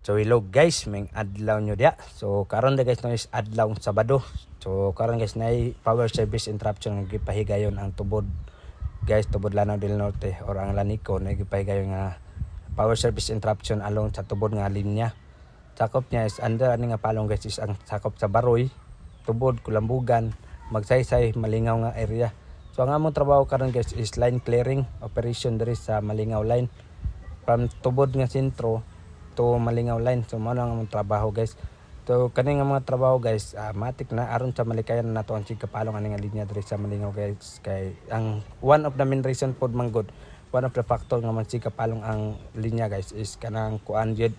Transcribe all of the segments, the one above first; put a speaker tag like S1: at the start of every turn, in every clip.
S1: So hello guys, may adlaw nyo dia. So karon guys no is adlaw Sabado. So karon guys na power service interruption nga gipahigayon ang tubod. Guys, tubod Lanao del Norte or ang Lanico na gipahigayon nga power service interruption along sa tubod nga linya. Sakop niya is under ani nga palong guys is ang sakop sa Baroy, tubod Kulambugan, Magsaysay, Malingaw nga area. So ang among trabaho karon guys is line clearing operation diri sa Malingaw line from tubod nga sentro to Malingaw line. So mao ang among trabaho guys. So kani nga mga trabaho guys, matik na aron sa malikayan nato ang sigkapalong ani nga linya diri sa Malingaw guys. Kay ang one of the main reason pod manggod, one of the factor nga man sigkapalong ang linya guys is kanang kuan jud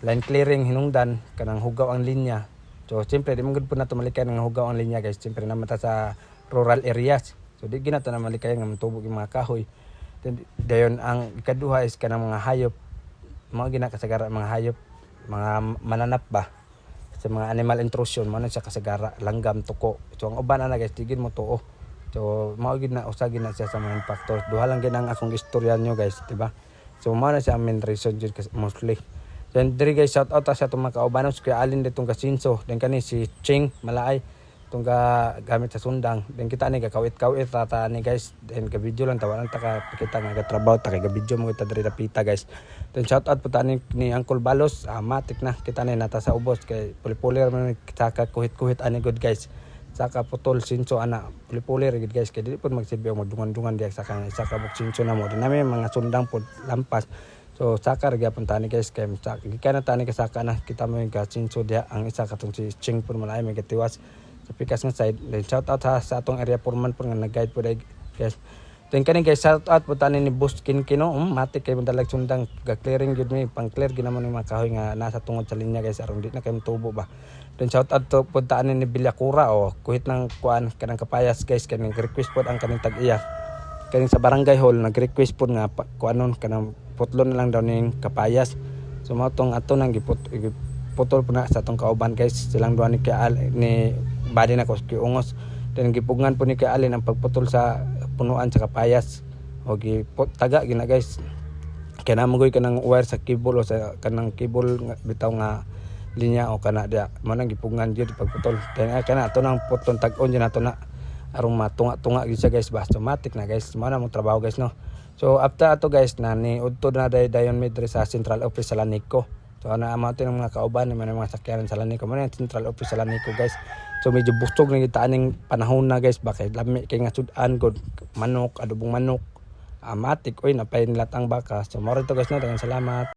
S1: line clearing hinungdan kanang hugaw ang linya. So siyempre di man gud po nato malikayan nga hugaw ang linya guys. Siyempre naman ta sa rural areas. So di ginato na malikayan nga matubog yung mga kahoy. Dayon ang ikaduha is kanang mga hayop, mga ginakasagara mga hayop, mga mananap ba sa mga animal intrusion mo na siya kasagara, langgam, tuko. So ang uban na guys tigin mo tuo. So mao gid na usa gid na siya sa mga factors. Duha lang gid ang akong istorya nyo guys, di ba? So mao na siya ang main reason jud mostly. Then diri guys, shout out sa atong mga kaubanos kay alin ditong kasinso, then kani si Ching Malaay tong gamit sa sundang. Then kita ni gakawit-kawit tata ni guys. Then ka video lang tawanan ta ka kita nga trabaho ta kay ga video mo kita diri dapita guys. Then shout out po tani ni Uncle Balos, matik na kita ni nata sa ubos kay pulipulir man saka kuhit-kuhit ani good guys. Saka putol sinso ana pulipulir gid guys kay dili pud magsilbi og magdungan-dungan diya saka buk sinso na mo. Din nami mga sundang pod lampas. So saka ra gyapon tani guys kay gikan tani ka saka na kita mo ga sinso diya ang isa katong si Ching pud malay may gatiwas sa pikas nga side. Then shout out sa atong area foreman po nga nag-guide po dahil guys. Then kani guys, shout out po tani ni Boss Kinkino. Matik kay madalag sundang ga-clearing gyud mi, pang-clear ginamon ni mga kahoy nga nasa tungod sa linya guys aron di na kay tubo ba. Then shout out to po tani ni Bilyakura o kuhit ng kuan kanang kapayas guys, kaning request po ang kaning tag-iya. Kaning sa barangay hall nag-request po nga kuanon kanang putlon na lang daw ning kapayas. So mao tong ato nang putol po na sa atong kauban guys. Silang duha ni badi na ko ungos. Then gipugngan po ni kay Alin ang pagputol sa punuan sa kapayas. O taga gina guys. Kaya naman kanang wire sa cable o sa kanang cable nga bitaw nga linya o kana dia. Mo nang gipugngan jud pagputol. Then kana ato nang puton tag-on jud nato na aron matunga-tunga gid siya guys. Automatic na guys. Mo na mo trabaho guys no. So after ato guys na ni udto na dayon midre sa central office sa Lanico. So ana amount ng mga kauban ng mga sakyanan sa Lanico. Mo na central office sa Lanico guys. So medyo bustog na kita aning panahon na guys, bakit lami kay nga sudan god manok, adobong manok, matik oy napay nilatang baka. So moro to guys no, daghang salamat.